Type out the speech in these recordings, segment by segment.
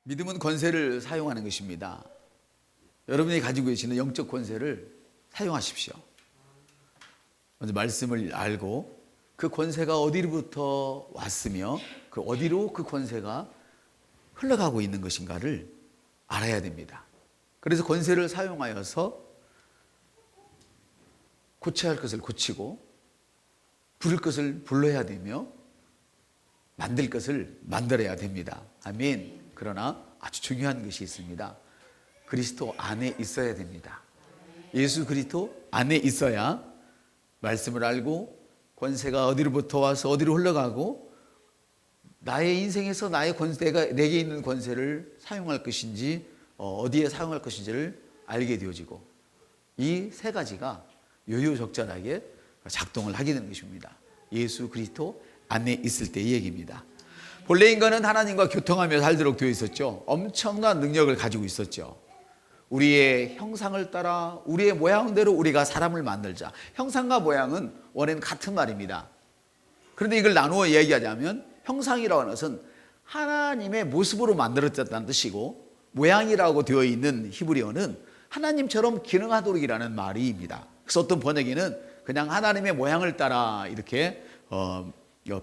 믿음은 권세를 사용하는 것입니다. 여러분이 가지고 계시는 영적 권세를 사용하십시오. 먼저 말씀을 알고 그 권세가 어디로부터 왔으며 그 어디로 그 권세가 흘러가고 있는 것인가를 알아야 됩니다. 그래서 권세를 사용하여서 고쳐야 할 것을 고치고 부를 것을 불러야 되며 만들 것을 만들어야 됩니다. 아멘. 그러나 아주 중요한 것이 있습니다. 그리스도 안에 있어야 됩니다. 예수 그리스도 안에 있어야 말씀을 알고 권세가 어디로부터 와서 어디로 흘러가고 나의 인생에서 나의 권세가 내게 있는 권세를 사용할 것인지 어디에 사용할 것인지를 알게 되어지고 이 세 가지가 요요적절하게 작동을 하게 되는 것입니다. 예수 그리스도 안에 있을 때의 얘기입니다. 본래 인간은 하나님과 교통하며 살도록 되어 있었죠. 엄청난 능력을 가지고 있었죠. 우리의 형상을 따라 우리의 모양대로 우리가 사람을 만들자. 형상과 모양은 원래는 같은 말입니다. 그런데 이걸 나누어 이야기하자면 형상이라고 하는 것은 하나님의 모습으로 만들어졌다는 뜻이고 모양이라고 되어 있는 히브리어는 하나님처럼 기능하도록이라는 말입니다. 그래서 어떤 번역에는 그냥 하나님의 모양을 따라 이렇게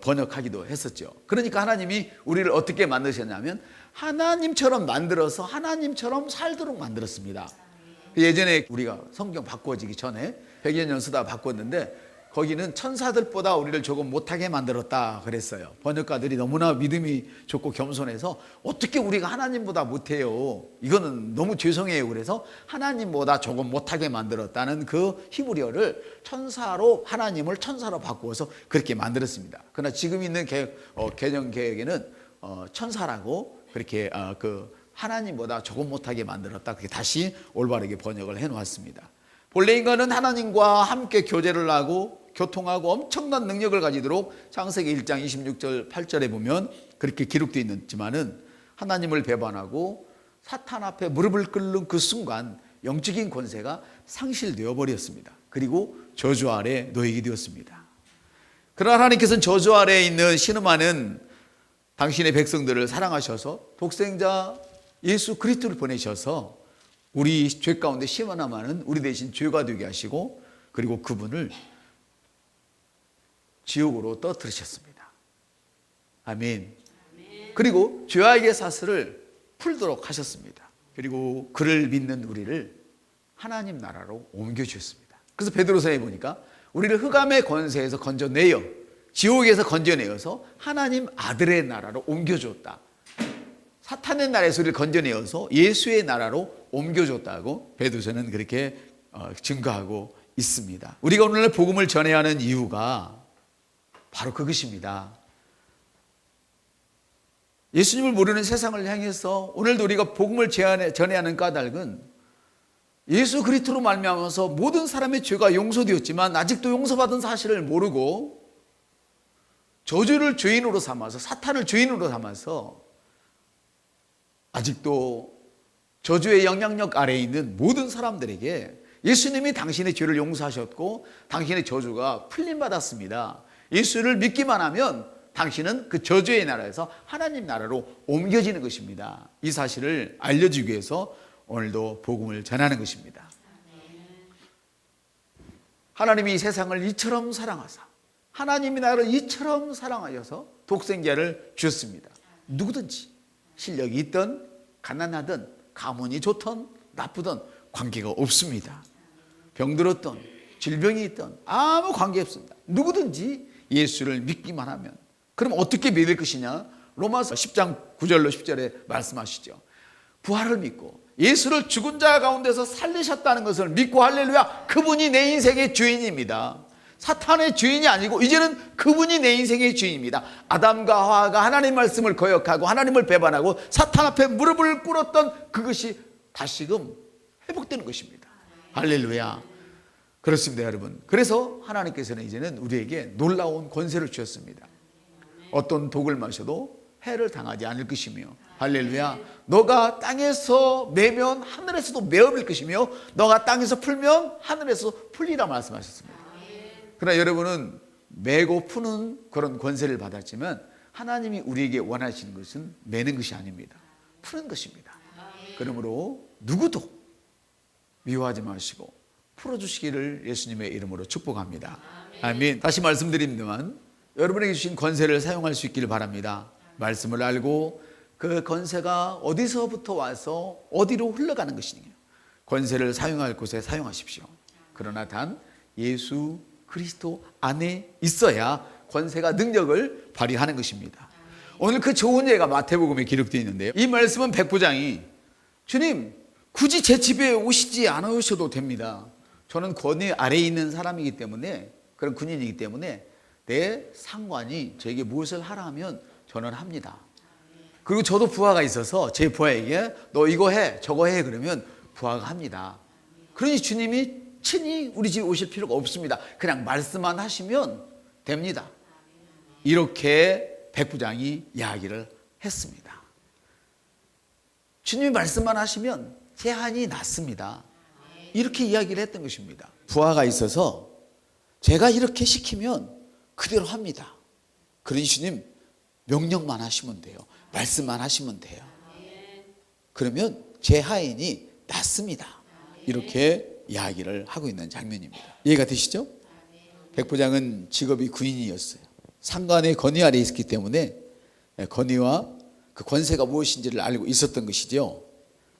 번역하기도 했었죠. 그러니까 하나님이 우리를 어떻게 만드셨냐면 하나님처럼 만들어서 하나님처럼 살도록 만들었습니다. 예전에 우리가 성경 바꿔지기 전에 100여 년 쓰다 바꿨는데 거기는 천사들보다 우리를 조금 못하게 만들었다 그랬어요. 번역가들이 너무나 믿음이 좋고 겸손해서 어떻게 우리가 하나님보다 못해요, 이거는 너무 죄송해요. 그래서 하나님보다 조금 못하게 만들었다는 그 히브리어를 천사로, 하나님을 천사로 바꾸어서 그렇게 만들었습니다. 그러나 지금 있는 개정 개혁에는 천사라고 그렇게 그 하나님보다 조금 못하게 만들었다, 그렇게 다시 올바르게 번역을 해 놓았습니다. 본래 인간은 하나님과 함께 교제를 하고 교통하고 엄청난 능력을 가지도록 창세기 1장 26절 8절에 보면 그렇게 기록되어 있지만은 하나님을 배반하고 사탄 앞에 무릎을 꿇는 그 순간 영적인 권세가 상실되어 버렸습니다. 그리고 저주 아래 놓이게 되었습니다. 그러나 하나님께서는 저주 아래에 있는 신음하는 당신의 백성들을 사랑하셔서 독생자 예수 그리스도를 보내셔서 우리 죄 가운데 심하나마는 우리 대신 죄가 되게 하시고 그리고 그분을 지옥으로 떠들으셨습니다. 아멘. 그리고 죄악의 사슬을 풀도록 하셨습니다. 그리고 그를 믿는 우리를 하나님 나라로 옮겨주셨습니다. 그래서 베드로서에 보니까 우리를 흑암의 권세에서 건져내어 지옥에서 건져내어서 하나님 아들의 나라로 옮겨줬다. 사탄의 나라에서 우리를 건져내어서 예수의 나라로 옮겨줬다고 베드로서는 그렇게 증거하고 있습니다. 우리가 오늘 복음을 전해야 하는 이유가 바로 그것입니다. 예수님을 모르는 세상을 향해서 오늘도 우리가 복음을 전해야 하는 까닭은 예수 그리스도로 말미암아서 모든 사람의 죄가 용서되었지만 아직도 용서받은 사실을 모르고 저주를 죄인으로 삼아서 사탄을 죄인으로 삼아서 아직도 저주의 영향력 아래에 있는 모든 사람들에게 예수님이 당신의 죄를 용서하셨고 당신의 저주가 풀림받았습니다. 예수를 믿기만 하면 당신은 그 저주의 나라에서 하나님 나라로 옮겨지는 것입니다. 이 사실을 알려주기 위해서 오늘도 복음을 전하는 것입니다. 하나님이 이 세상을 이처럼 사랑하사 하나님이 나를 이처럼 사랑하셔서 독생자를 주셨습니다. 누구든지 실력이 있든 가난하든 가문이 좋든 나쁘든 관계가 없습니다. 병들었든 질병이 있든 아무 관계 없습니다. 누구든지 예수를 믿기만 하면. 그럼 어떻게 믿을 것이냐? 로마서 10장 9절로 10절에 말씀하시죠. 부활을 믿고 예수를 죽은 자 가운데서 살리셨다는 것을 믿고 할렐루야, 그분이 내 인생의 주인입니다. 사탄의 주인이 아니고 이제는 그분이 내 인생의 주인입니다. 아담과 하와가 하나님 말씀을 거역하고 하나님을 배반하고 사탄 앞에 무릎을 꿇었던 그것이 다시금 회복되는 것입니다. 할렐루야. 그렇습니다, 여러분. 그래서 하나님께서는 이제는 우리에게 놀라운 권세를 주셨습니다. 어떤 독을 마셔도 해를 당하지 않을 것이며, 할렐루야, 너가 땅에서 매면 하늘에서도 매어질 것이며 너가 땅에서 풀면 하늘에서 풀리라 말씀하셨습니다. 그러나 여러분은 매고 푸는 그런 권세를 받았지만 하나님이 우리에게 원하시는 것은 매는 것이 아닙니다. 푸는 것입니다. 그러므로 누구도 미워하지 마시고 풀어주시기를 예수님의 이름으로 축복합니다. 아멘. 다시 말씀드립니다만 여러분에게 주신 권세를 사용할 수 있기를 바랍니다. 말씀을 알고 그 권세가 어디서부터 와서 어디로 흘러가는 것이냐, 권세를 사용할 곳에 사용하십시오. 그러나 단 예수 그리스도 안에 있어야 권세가 능력을 발휘하는 것입니다. 오늘 그 좋은 예가 마태복음에 기록되어 있는데요, 이 말씀은 백부장이 주님 굳이 제 집에 오시지 않으셔도 됩니다. 저는 권위 아래에 있는 사람이기 때문에, 그런 군인이기 때문에 내 상관이 저에게 무엇을 하라 하면 저는 합니다. 그리고 저도 부하가 있어서 제 부하에게 너 이거 해 저거 해 그러면 부하가 합니다. 그러니 주님이 친히 우리 집에 오실 필요가 없습니다. 그냥 말씀만 하시면 됩니다. 이렇게 백부장이 이야기를 했습니다. 주님이 말씀만 하시면 제 한이 났습니다. 이렇게 이야기를 했던 것입니다. 부하가 있어서 제가 이렇게 시키면 그대로 합니다. 그러니 주님 명령만 하시면 돼요. 말씀만 하시면 돼요. 그러면 제 하인이 낫습니다. 이렇게 이야기를 하고 있는 장면입니다. 이해가 되시죠? 백부장은 직업이 군인이었어요. 상관의 권위 아래에 있었기 때문에 권위와 그 권세가 무엇인지를 알고 있었던 것이죠.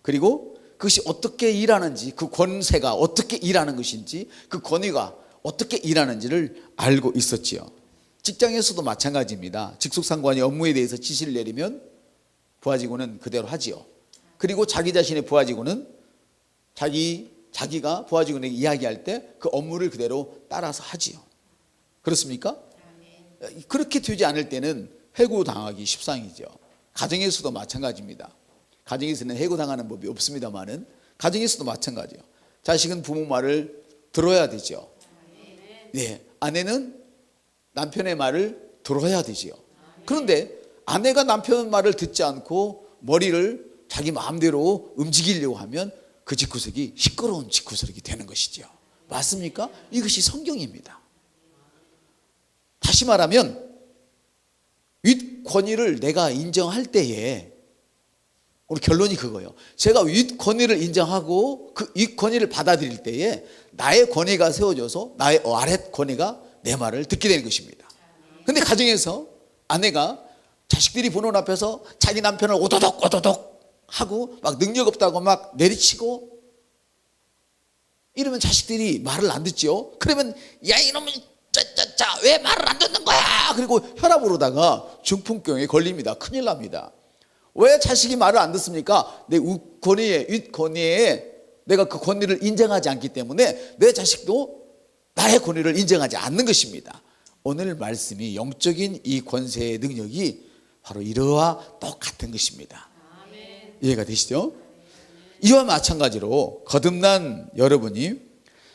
그리고 그것이 어떻게 일하는지, 그 권세가 어떻게 일하는 것인지, 그 권위가 어떻게 일하는지를 알고 있었지요. 직장에서도 마찬가지입니다. 직속상관이 업무에 대해서 지시를 내리면 부하직원은 그대로 하지요. 그리고 자기 자신의 부하직원은 자기가 부하직원에게 이야기할 때 그 업무를 그대로 따라서 하지요. 그렇습니까? 그렇게 되지 않을 때는 해고당하기 십상이죠. 가정에서도 마찬가지입니다. 가정에서는 해고당하는 법이 없습니다만은 가정에서도 마찬가지예요. 자식은 부모 말을 들어야 되죠. 네, 아내는 남편의 말을 들어야 되지요. 그런데 아내가 남편 말을 듣지 않고 머리를 자기 마음대로 움직이려고 하면 그 집구석이 시끄러운 집구석이 되는 것이죠. 맞습니까? 이것이 성경입니다. 다시 말하면 윗권위를 내가 인정할 때에, 오늘 결론이 그거예요. 제가 윗권위를 인정하고 그 윗권위를 받아들일 때에 나의 권위가 세워져서 나의 아랫권위가 내 말을 듣게 되는 것입니다. 그런데 가정에서 아내가 자식들이 보는 앞에서 자기 남편을 오도독 하고 막 능력 없다고 막 내리치고 이러면 자식들이 말을 안 듣죠. 그러면 야 이놈의 짜짜짜 왜 말을 안 듣는 거야? 그리고 혈압으로다가 중풍병에 걸립니다. 큰일 납니다. 왜 자식이 말을 안 듣습니까? 내 윗권위에 내가 그 권위를 인정하지 않기 때문에 내 자식도 나의 권위를 인정하지 않는 것입니다. 오늘 말씀이 영적인 이 권세의 능력이 바로 이러와 똑같은 것입니다. 이해가 되시죠? 이와 마찬가지로 거듭난 여러분이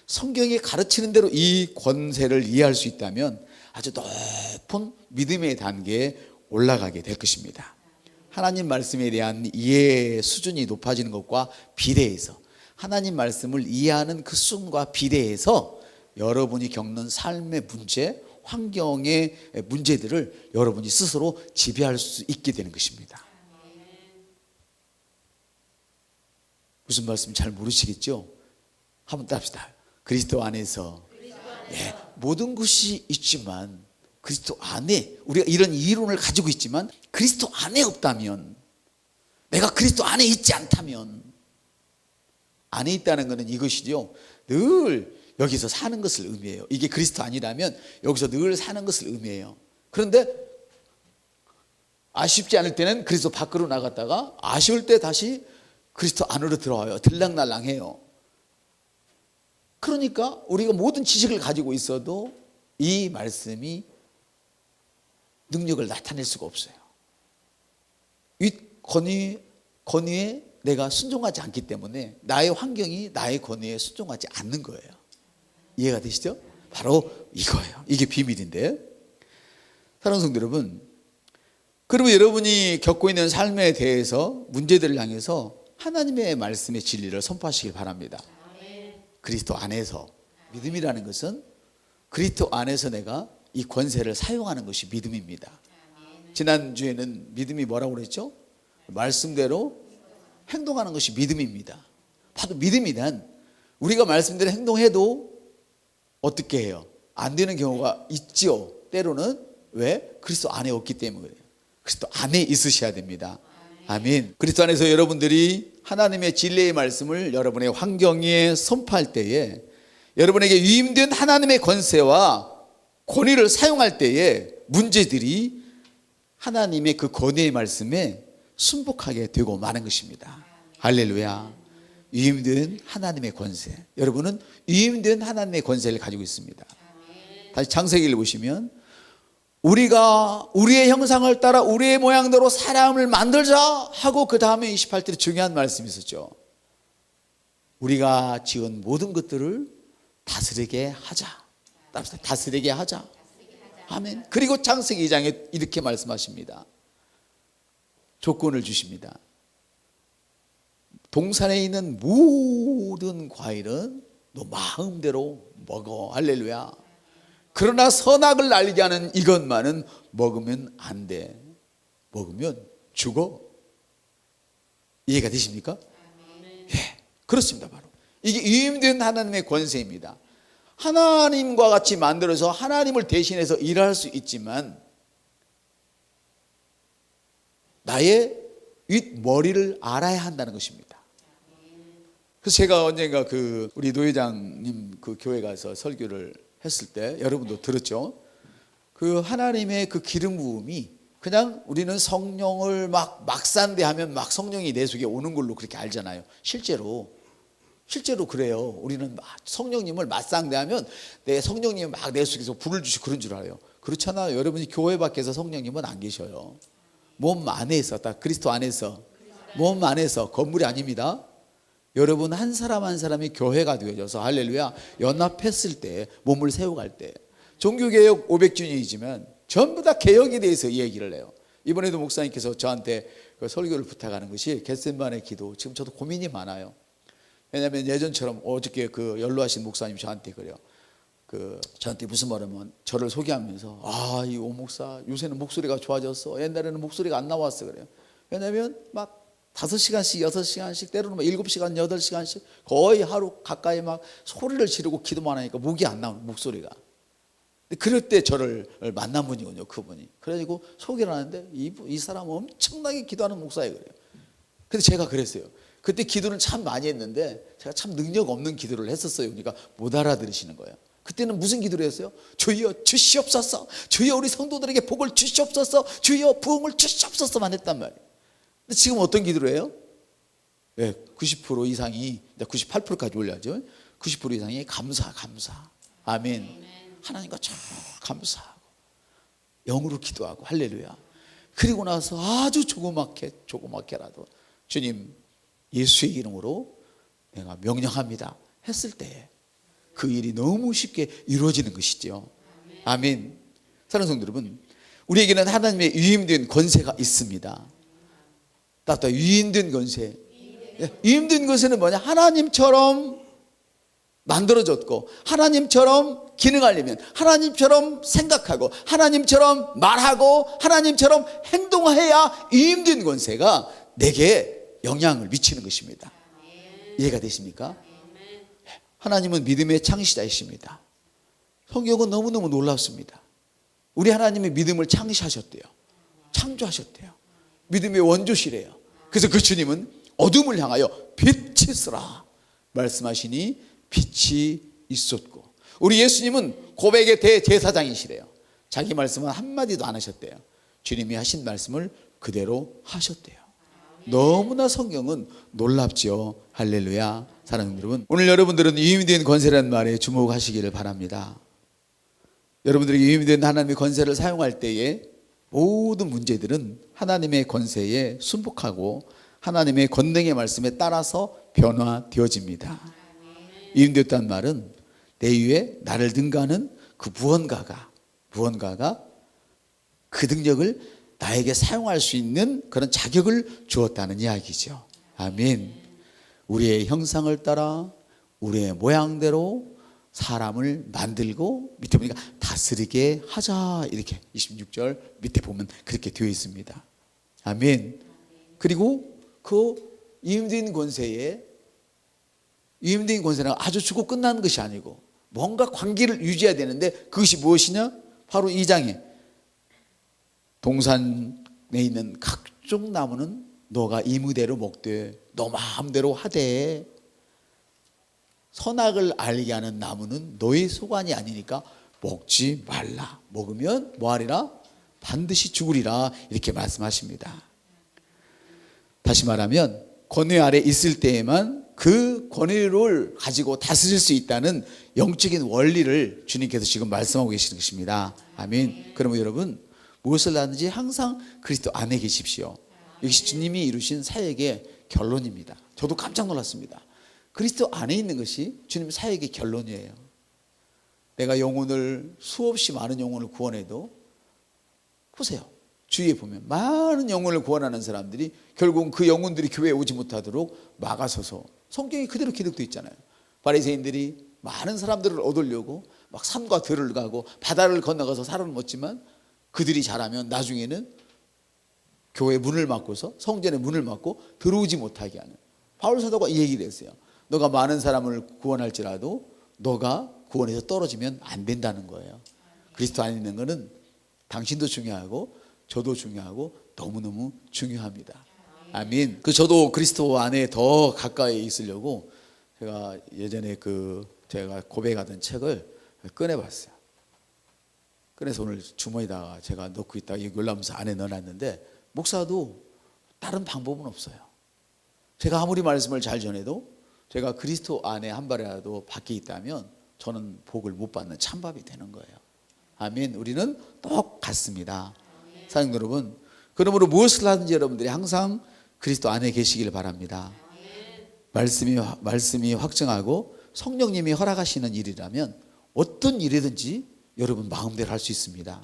성경이 가르치는 대로 이 권세를 이해할 수 있다면 아주 높은 믿음의 단계에 올라가게 될 것입니다. 하나님 말씀에 대한 이해 수준이 높아지는 것과 비례해서, 하나님 말씀을 이해하는 그 수준과 비례해서 여러분이 겪는 삶의 문제, 환경의 문제들을 여러분이 스스로 지배할 수 있게 되는 것입니다. 무슨 말씀 잘 모르시겠죠? 한번 따릅시다. 그리스도 안에서 모든 것이 있지만 그리스도 안에, 우리가 이런 이론을 가지고 있지만 그리스도 안에 없다면, 내가 그리스도 안에 있지 않다면, 안에 있다는 것은 이것이죠. 늘 여기서 사는 것을 의미해요. 이게 그리스도 아니라면 여기서 늘 사는 것을 의미해요. 그런데 아쉽지 않을 때는 그리스도 밖으로 나갔다가 아쉬울 때 다시 그리스도 안으로 들어와요. 들락날락해요. 그러니까 우리가 모든 지식을 가지고 있어도 이 말씀이 능력을 나타낼 수가 없어요. 권위에 내가 순종하지 않기 때문에 나의 환경이 나의 권위에 순종하지 않는 거예요. 이해가 되시죠? 바로 이거예요. 이게 비밀인데, 사랑하는 성도 여러분, 그리고 여러분이 겪고 있는 삶에 대해서 문제들을 향해서 하나님의 말씀의 진리를 선포하시길 바랍니다. 그리스도 안에서, 믿음이라는 것은 그리스도 안에서 내가 이 권세를 사용하는 것이 믿음입니다. 지난주에는 믿음이 뭐라고 그랬죠? 말씀대로 행동하는 것이 믿음입니다. 바로 믿음이란 우리가 말씀대로 행동해도 어떻게 해요? 안 되는 경우가 있지요. 때로는 왜? 그리스도 안에 없기 때문에 그래요. 그리스도 안에 있으셔야 됩니다. 아멘. 그리스도 안에서 여러분들이 하나님의 진리의 말씀을 여러분의 환경에 선포할 때에 여러분에게 위임된 하나님의 권세와 권위를 사용할 때에 문제들이 하나님의 그 권위의 말씀에 순복하게 되고 마는 것입니다. 할렐루야. 위임된 하나님의 권세. 여러분은 위임된 하나님의 권세를 가지고 있습니다. 다시 창세기를 보시면 우리가 우리의 형상을 따라 우리의 모양대로 사람을 만들자 하고 그 다음에 28절에 중요한 말씀이 있었죠. 우리가 지은 모든 것들을 다스리게 하자. 다스리게 하자. 아멘. 그리고 창세기 2장에 이렇게 말씀하십니다. 조건을 주십니다. 동산에 있는 모든 과일은 너 마음대로 먹어. 할렐루야. 그러나 선악을 알게 하는 이것만은 먹으면 안 돼. 먹으면 죽어. 이해가 되십니까? 예, 그렇습니다. 바로 이게 위임된 하나님의 권세입니다. 하나님과 같이 만들어서 하나님을 대신해서 일할 수 있지만 나의 윗머리를 알아야 한다는 것입니다. 그래서 제가 언젠가 우리 노회장님 교회 가서 설교를 했을 때 여러분도 들었죠? 하나님의 기름 부음이 그냥 우리는 성령을 막산대하면 성령이 내 속에 오는 걸로 그렇게 알잖아요. 실제로 그래요. 우리는 성령님을 맞상대하면 내 성령님이 내 속에서 불을 주시고 그런 줄 알아요. 그렇잖아요. 여러분이 교회 밖에서 성령님은 안 계셔요. 몸 안에서, 딱 그리스도 안에서, 몸 안에서, 건물이 아닙니다. 여러분 한 사람 한 사람이 교회가 되어져서 할렐루야 연합했을 때 몸을 세워갈 때 종교개혁 500주년이지만 전부 다 개혁에 대해서 이야기를 해요. 이번에도 목사님께서 저한테 설교를 부탁하는 것이 겟세마네 기도. 지금 저도 고민이 많아요. 왜냐하면 예전처럼 어저께 연로하신 목사님 저한테 그래요. 저한테 무슨 말하면 저를 소개하면서 이 오 목사 요새는 목소리가 좋아졌어. 옛날에는 목소리가 안 나왔어 그래요. 왜냐하면 5시간씩 6시간씩 때로는 7시간 8시간씩 거의 하루 가까이 소리를 지르고 기도만 하니까 목이 안 나오는 목소리가. 그럴 때 저를 만난 분이군요. 그분이. 그래가지고 소개를 하는데 이 사람 엄청나게 기도하는 목사예요 그래요. 근데 제가 그랬어요. 그때 기도를 참 많이 했는데 제가 참 능력 없는 기도를 했었어요. 그러니까 못 알아들으시는 거예요. 그때는 무슨 기도를 했어요? 주여 주시옵소서. 주여 우리 성도들에게 복을 주시옵소서. 주여 부흥을 주시옵소서만 했단 말이에요. 근데 지금 어떤 기도를 해요? 90% 이상이 98%까지 올려야죠. 90% 이상이 감사. 아멘. 하나님과 참 감사하고 영으로 기도하고 할렐루야. 그리고 나서 아주 조그맣게라도 주님 예수의 이름으로 내가 명령합니다 했을 때 그 일이 너무 쉽게 이루어지는 것이죠. 아멘. 사랑하는 성도 여러분, 우리에게는 하나님의 위임된 권세가 있습니다. 딱 위임된 권세. 위임된 권세는 뭐냐? 하나님처럼 만들어졌고 하나님처럼 기능하려면 하나님처럼 생각하고 하나님처럼 말하고 하나님처럼 행동해야 위임된 권세가 내게 영향을 미치는 것입니다. 이해가 되십니까? 하나님은 믿음의 창시자이십니다. 성경은 너무너무 놀랍습니다. 우리 하나님의 믿음을 창시하셨대요. 창조하셨대요. 믿음의 원조시래요. 그래서 그 주님은 어둠을 향하여 빛이 있으라 말씀하시니 빛이 있었고, 우리 예수님은 고백의 대제사장이시래요. 자기 말씀은 한마디도 안 하셨대요. 주님이 하신 말씀을 그대로 하셨대요. 너무나 성경은 놀랍죠. 할렐루야. 사랑하는 여러분, 오늘 여러분들은 위임된 권세라는 말에 주목하시기를 바랍니다. 여러분들에게 위임된 하나님의 권세를 사용할 때에 모든 문제들은 하나님의 권세에 순복하고 하나님의 권능의 말씀에 따라서 변화되어집니다. 위임됐다는 말은 내 위에 나를 능가하는 그 무언가가 그 능력을 나에게 사용할 수 있는 그런 자격을 주었다는 이야기죠. 아멘. 우리의 형상을 따라 우리의 모양대로 사람을 만들고 밑에 보니까 다스리게 하자, 이렇게 26절 밑에 보면 그렇게 되어 있습니다. 아멘. 그리고 그 유임된 권세는 아주 죽고 끝나는 것이 아니고 뭔가 관계를 유지해야 되는데, 그것이 무엇이냐? 바로 2장에 동산에 있는 각종 나무는 너가 임의대로 먹되 너 마음대로 하되, 선악을 알게 하는 나무는 너의 소관이 아니니까 먹지 말라. 먹으면 뭐하리라? 반드시 죽으리라. 이렇게 말씀하십니다. 다시 말하면 권위 아래 있을 때에만 그 권위를 가지고 다스릴 수 있다는 영적인 원리를 주님께서 지금 말씀하고 계시는 것입니다. 아멘. 그러면 여러분, 무엇을 하든지 항상 그리스도 안에 계십시오. 이것이 주님이 이루신 사역의 결론입니다. 저도 깜짝 놀랐습니다. 그리스도 안에 있는 것이 주님 사역의 결론이에요. 내가 영혼을, 수없이 많은 영혼을 구원해도, 보세요, 주위에 보면 많은 영혼을 구원하는 사람들이 결국은 그 영혼들이 교회에 오지 못하도록 막아서서, 성경이 그대로 기록되어 있잖아요. 바리새인들이 많은 사람들을 얻으려고 막 산과 들을 가고 바다를 건너가서 사람을 먹지만, 그들이 잘하면 나중에는 교회 문을 막고서, 성전의 문을 막고 들어오지 못하게 하는, 바울 사도가 이 얘기를 했어요. 너가 많은 사람을 구원할지라도 너가 구원에서 떨어지면 안 된다는 거예요. 그리스도 안에 있는 것은 당신도 중요하고 저도 중요하고 너무너무 중요합니다. 아멘. 저도 그리스도 안에 더 가까이 있으려고 제가 예전에 제가 고백하던 책을 꺼내봤어요. 꺼내서 오늘 주머니에다가 제가 넣고 있다가 열나면서 안에 넣어놨는데, 목사도 다른 방법은 없어요. 제가 아무리 말씀을 잘 전해도 제가 그리스도 안에 한 발이라도 밖에 있다면 저는 복을 못 받는 찬밥이 되는 거예요. 아멘. 우리는 똑같습니다. 사랑하는 여러분, 그러므로 무엇을 하든지 여러분들이 항상 그리스도 안에 계시길 바랍니다. 말씀이 확증하고 성령님이 허락하시는 일이라면 어떤 일이든지 여러분 마음대로 할 수 있습니다.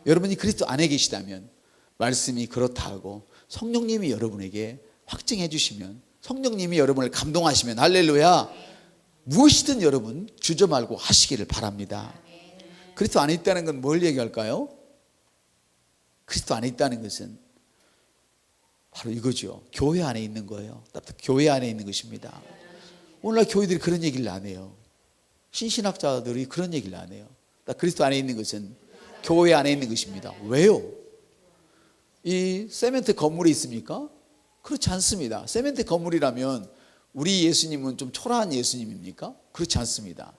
여러분이 그리스도 안에 계시다면, 말씀이 그렇다 하고 성령님이 여러분에게 확증해 주시면, 성령님이 여러분을 감동하시면, 할렐루야, 무엇이든 여러분 주저 말고 하시기를 바랍니다. 그리스도 안에 있다는 건 뭘 얘기할까요? 그리스도 안에 있다는 것은 바로 이거죠. 교회 안에 있는 거예요. 교회 안에 있는 것입니다. 오늘날 교회들이 그런 얘기를 안 해요. 신신학자들이 그런 얘기를 안 해요. 그리스도 안에 있는 것은 교회 안에 있는 것입니다. 왜요? 이 세멘트 건물이 있습니까? 그렇지 않습니다. 세멘트 건물이라면 우리 예수님은 좀 초라한 예수님입니까? 그렇지 않습니다.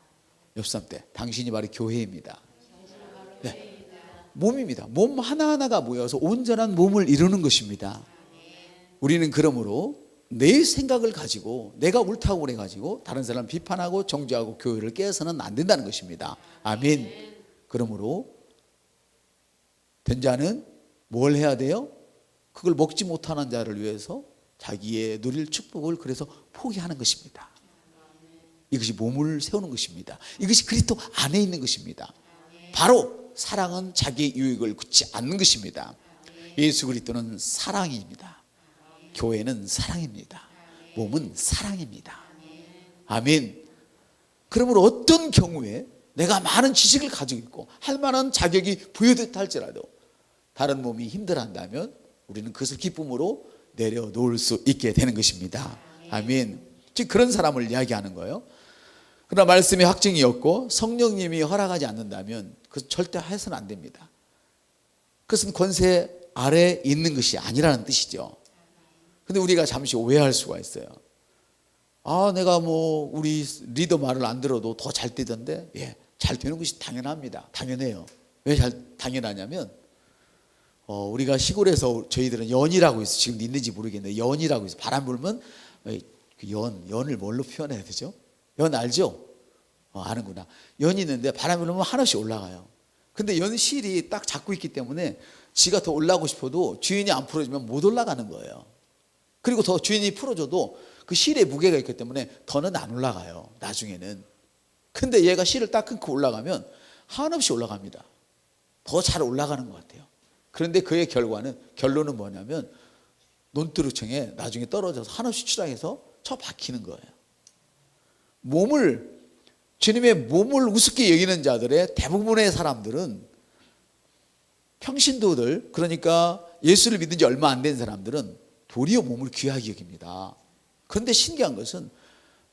옆 사람 때 당신이 바로 교회입니다. 네. 몸입니다. 몸 하나하나가 모여서 온전한 몸을 이루는 것입니다. 우리는 그러므로 내 생각을 가지고 내가 옳다고 그래가지고 다른 사람 비판하고 정죄하고 교회를 깨서는 안 된다는 것입니다. 아멘. 그러므로 된 자는 뭘 해야 돼요? 그걸 먹지 못하는 자를 위해서 자기의 누릴 축복을 그래서 포기하는 것입니다. 이것이 몸을 세우는 것입니다. 이것이 그리스도 안에 있는 것입니다. 바로 사랑은 자기의 유익을 굳지 않는 것입니다. 예수 그리스도는 사랑입니다. 교회는 사랑입니다. 몸은 사랑입니다. 아멘. 그러므로 어떤 경우에 내가 많은 지식을 가지고 있고 할 만한 자격이 부여됐다 할지라도 다른 몸이 힘들어한다면 우리는 그것을 기쁨으로 내려놓을 수 있게 되는 것입니다. 아멘. 즉 그런 사람을 이야기하는 거예요. 그러나 말씀이 확증이 없고 성령님이 허락하지 않는다면 그것은 절대 해서는 안 됩니다. 그것은 권세 아래 있는 것이 아니라는 뜻이죠. 근데 우리가 잠시 오해할 수가 있어요. 내가 우리 리더 말을 안 들어도 더 잘 되던데. 예, 잘 되는 것이 당연합니다. 당연해요. 왜 당연하냐면 우리가 시골에서 저희들은 연이라고 있어. 지금 있는지 모르겠는데 연이라고 있어. 바람 불면 연을 뭘로 표현해야 되죠? 연 알죠? 아는구나. 연이 있는데 바람이 불면 하나씩 올라가요. 근데 연실이 딱 잡고 있기 때문에 지가 더 올라가고 싶어도 주인이 안 풀어주면 못 올라가는 거예요. 그리고 더 주인이 풀어줘도 그 실에 무게가 있기 때문에 더는 안 올라가요. 나중에는. 근데 얘가 실을 딱 끊고 올라가면 한없이 올라갑니다. 더 잘 올라가는 것 같아요. 그런데 그의 결론은 뭐냐면 논두루청에 나중에 떨어져서 한없이 추락해서 처박히는 거예요. 주님의 몸을 우습게 여기는 자들의 대부분의 사람들은 평신도들, 그러니까 예수를 믿은 지 얼마 안 된 사람들은 도리어 몸을 귀하게 여깁니다. 그런데 신기한 것은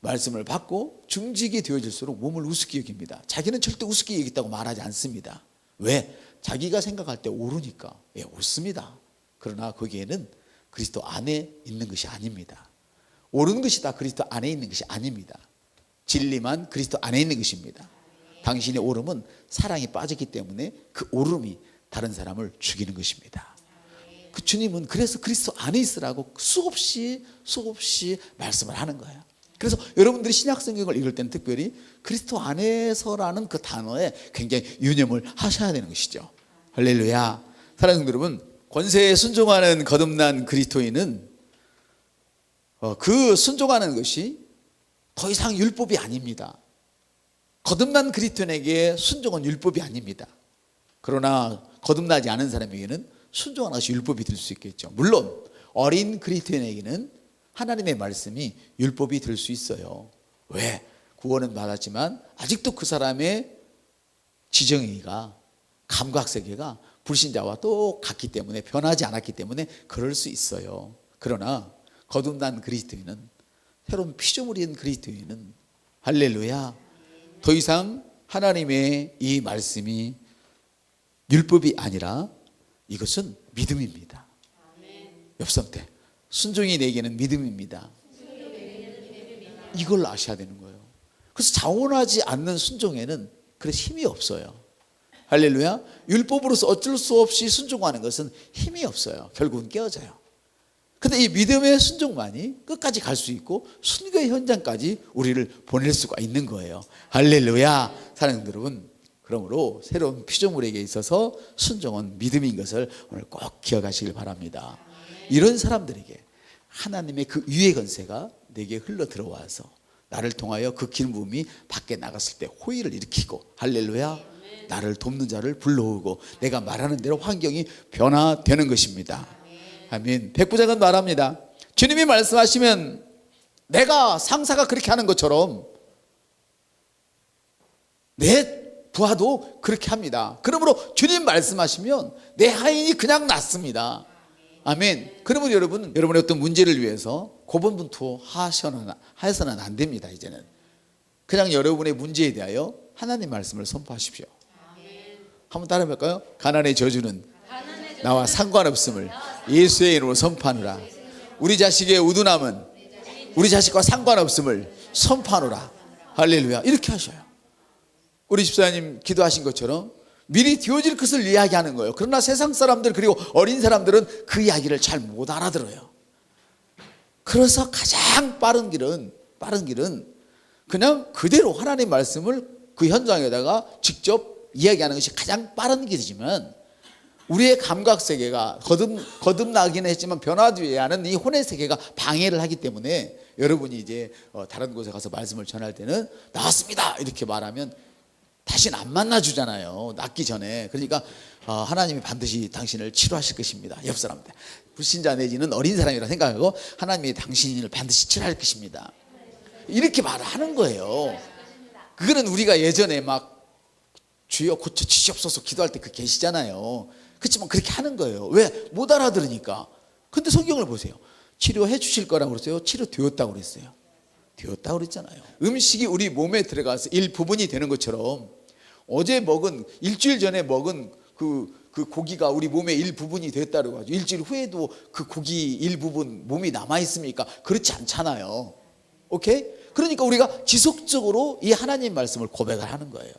말씀을 받고 증직이 되어질수록 몸을 우습게 여깁니다. 자기는 절대 우습게 여기겠다고 말하지 않습니다. 왜? 자기가 생각할 때 옳으니까. 예, 옳습니다. 그러나 거기에는 그리스도 안에 있는 것이 아닙니다. 옳은 것이 다 그리스도 안에 있는 것이 아닙니다. 진리만 그리스도 안에 있는 것입니다. 당신의 옳음은 사랑이 빠졌기 때문에 그 옳음이 다른 사람을 죽이는 것입니다. 그 주님은 그래서 그리스도 안에 있으라고 수없이 말씀을 하는 거예요. 그래서 여러분들이 신약 성경을 읽을 때는 특별히 그리스도 안에서라는 그 단어에 굉장히 유념을 하셔야 되는 것이죠. 할렐루야. 사랑하는 성도 여러분, 권세에 순종하는 거듭난 그리스도인은 그 순종하는 것이 더 이상 율법이 아닙니다. 거듭난 그리스도인에게 순종은 율법이 아닙니다. 그러나 거듭나지 않은 사람에게는 순종하는 것이 율법이 될 수 있겠죠. 물론 어린 그리스도인에게는 하나님의 말씀이 율법이 될 수 있어요. 왜? 구원은 받았지만 아직도 그 사람의 지정의가, 감각세계가 불신자와 똑같기 때문에, 변하지 않았기 때문에 그럴 수 있어요. 그러나 거듭난 그리스도인은, 새로운 피조물인 그리스도인은, 할렐루야, 더 이상 하나님의 이 말씀이 율법이 아니라 이것은 믿음입니다. 옆 사람한테, 순종이 내게는 믿음입니다. 이걸 아셔야 되는 거예요. 그래서 자원하지 않는 순종에는 그래서 힘이 없어요. 할렐루야. 율법으로서 어쩔 수 없이 순종하는 것은 힘이 없어요. 결국은 깨어져요. 근데 이 믿음의 순종만이 끝까지 갈 수 있고 순교의 현장까지 우리를 보낼 수가 있는 거예요. 할렐루야. 사랑하는 여러분, 그러므로 새로운 피조물에게 있어서 순종은 믿음인 것을 오늘 꼭 기억하시길 바랍니다. 이런 사람들에게 하나님의 그 위의 권세가 내게 흘러 들어와서 나를 통하여 그 기름 부음이 밖에 나갔을 때 호의를 일으키고, 할렐루야, 나를 돕는 자를 불러오고 내가 말하는 대로 환경이 변화되는 것입니다. 아멘. 백부장은 말합니다. 주님이 말씀하시면 내가 상사가 그렇게 하는 것처럼 내 부하도 그렇게 합니다. 그러므로 주님 말씀하시면 내 하인이 그냥 낫습니다. 아멘. 그러면 여러분, 여러분의 어떤 문제를 위해서 고분분투하셔서는 안 됩니다. 이제는 그냥 여러분의 문제에 대하여 하나님 말씀을 선포하십시오. 한번 따라 해볼까요? 가난의 저주는 나와 상관없음을 예수의 이름으로 선포하노라. 우리 자식의 우둔함은 우리 자식과 상관없음을 선포하노라. 할렐루야. 이렇게 하셔요. 우리 집사님 기도하신 것처럼 미리 되어질 것을 이야기하는 거예요. 그러나 세상 사람들, 그리고 어린 사람들은 그 이야기를 잘 못 알아들어요. 그래서 가장 빠른 길은 그냥 그대로 하나님의 말씀을 그 현장에다가 직접 이야기하는 것이 가장 빠른 길이지만, 우리의 감각 세계가 거듭나긴 했지만 변화되지 않은 이 혼의 세계가 방해를 하기 때문에, 여러분이 이제 다른 곳에 가서 말씀을 전할 때는 나왔습니다 이렇게 말하면 다시는 안 만나주잖아요. 낫기 전에. 그러니까 하나님이 반드시 당신을 치료하실 것입니다. 옆 사람한테, 불신자 내지는 어린 사람이라 생각하고 하나님이 당신을 반드시 치료할 것입니다. 이렇게 말하는 거예요. 그거는 우리가 예전에 막 주여 고쳐 주시옵소서 기도할 때 그 계시잖아요. 그렇지만 그렇게 하는 거예요. 왜? 못 알아들으니까. 근데 성경을 보세요. 치료해 주실 거라고 그랬어요? 치료되었다고 그랬어요? 되었다고 그랬잖아요. 음식이 우리 몸에 들어가서 일부분이 되는 것처럼 어제 먹은, 일주일 전에 먹은 그 고기가 우리 몸의 일부분이 됐다고 하죠. 일주일 후에도 그 고기 일부분 몸이 남아있습니까? 그렇지 않잖아요. 오케이? 그러니까 우리가 지속적으로 이 하나님 말씀을 고백을 하는 거예요.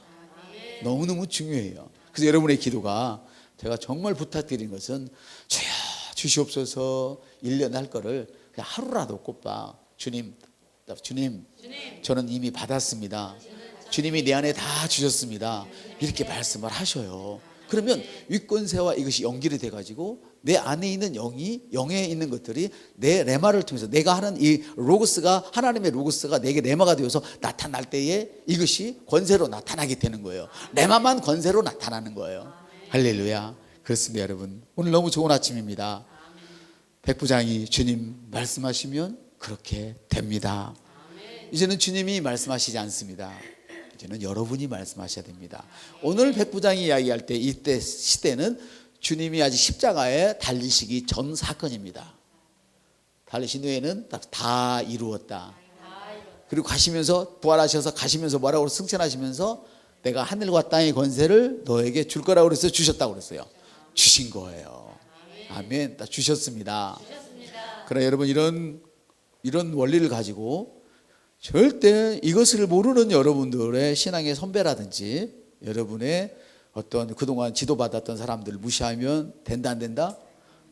너무너무 중요해요. 그래서 여러분의 기도가, 제가 정말 부탁드리는 것은 주여 주시옵소서 1년 할 거를 그냥 하루라도 꼽아, 주님 저는 이미 받았습니다. 주님이 내 안에 다 주셨습니다. 이렇게 말씀을 하셔요. 그러면 윗권세와 이것이 연결이 돼가지고 내 안에 있는 영에 있는 것들이 내 레마를 통해서, 내가 하는 이 로고스가, 하나님의 로고스가 내게 레마가 되어서 나타날 때에 이것이 권세로 나타나게 되는 거예요. 레마만 권세로 나타나는 거예요. 할렐루야. 그렇습니다. 여러분, 오늘 너무 좋은 아침입니다. 백부장이 주님 말씀하시면 그렇게 됩니다. 이제는 주님이 말씀하시지 않습니다. 이제는 여러분이 말씀하셔야 됩니다. 오늘 백부장이 이야기할 때, 이때 시대는 주님이 아직 십자가에 달리시기 전 사건입니다. 달리신 후에는 다 이루었다. 그리고 가시면서 부활하셔서 가시면서 뭐라고 승천하시면서 내가 하늘과 땅의 권세를 너에게 줄 거라고 그래서 주셨다고 그랬어요. 주신 거예요. 아멘. 다 주셨습니다. 그러나 여러분 이런 원리를 가지고 절대 이것을 모르는 여러분들의 신앙의 선배라든지 여러분의 어떤 그동안 지도받았던 사람들을 무시하면 된다 안 된다?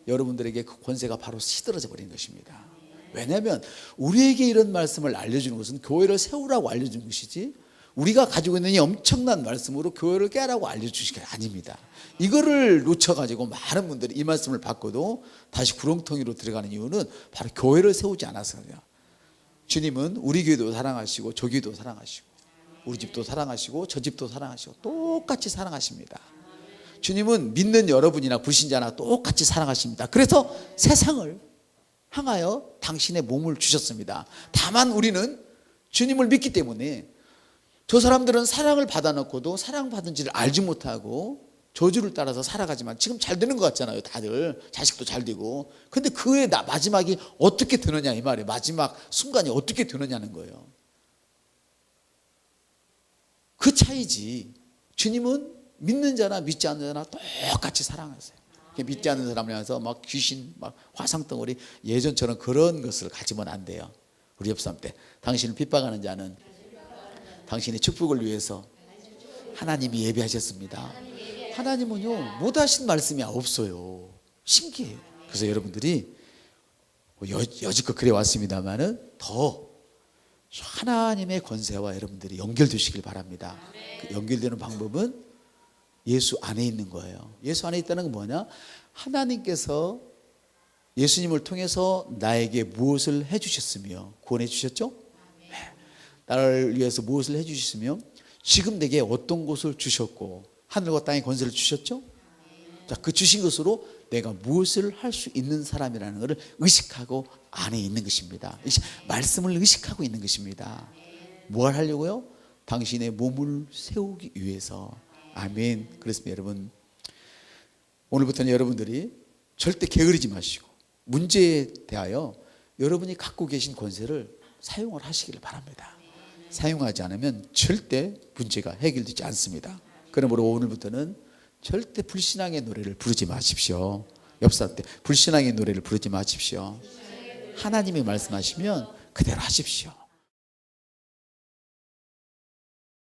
여러분들에게 그 권세가 바로 시들어져 버린 것입니다. 왜냐하면 우리에게 이런 말씀을 알려주는 것은 교회를 세우라고 알려주는 것이지 우리가 가지고 있는 이 엄청난 말씀으로 교회를 깨라고 알려주시는 게 아닙니다. 이거를 놓쳐가지고 많은 분들이 이 말씀을 받고도 다시 구렁텅이로 들어가는 이유는 바로 교회를 세우지 않아서요. 주님은 우리 교회도 사랑하시고 저 교회도 사랑하시고 우리 집도 사랑하시고 저 집도 사랑하시고 똑같이 사랑하십니다. 주님은 믿는 여러분이나 불신자나 똑같이 사랑하십니다. 그래서 세상을 향하여 당신의 몸을 주셨습니다. 다만 우리는 주님을 믿기 때문에 저 사람들은 사랑을 받아놓고도 사랑받은지를 알지 못하고 저주를 따라서 살아가지만 지금 잘 되는 것 같잖아요. 다들 자식도 잘 되고. 근데 그의 마지막이 어떻게 되느냐 이 말이에요. 마지막 순간이 어떻게 되느냐는 거예요. 그 차이지. 주님은 믿는 자나 믿지 않는 자나 똑같이 사랑하세요. 믿지 않는 사람이라서 막 귀신, 막 화상덩어리 예전처럼 그런 것을 가지면 안 돼요. 우리 옆 사람 때 당신을 핍박하는 자는 당신의 축복을 위해서 하나님이 예비하셨습니다. 하나님은요 못하신 말씀이 없어요. 신기해요. 그래서 여러분들이 여지껏 그래 왔습니다만은 더 하나님의 권세와 여러분들이 연결되시길 바랍니다. 그 연결되는 방법은 예수 안에 있는 거예요. 예수 안에 있다는 건 뭐냐? 하나님께서 예수님을 통해서 나에게 무엇을 해주셨으며 구원해 주셨죠? 네. 나를 위해서 무엇을 해주셨으며 지금 내게 어떤 것을 주셨고 하늘과 땅의 권세를 주셨죠? 자, 그 주신 것으로 내가 무엇을 할 수 있는 사람이라는 것을 의식하고 안에 있는 것입니다. 말씀을 의식하고 있는 것입니다. 뭘 하려고요? 당신의 몸을 세우기 위해서. 아멘. 그렇습니다. 여러분 오늘부터는 여러분들이 절대 게으르지 마시고 문제에 대하여 여러분이 갖고 계신 권세를 사용을 하시기를 바랍니다. 사용하지 않으면 절대 문제가 해결되지 않습니다. 그러므로 오늘부터는 절대 불신앙의 노래를 부르지 마십시오. 옆 사람한테 불신앙의 노래를 부르지 마십시오. 하나님이 말씀하시면 그대로 하십시오.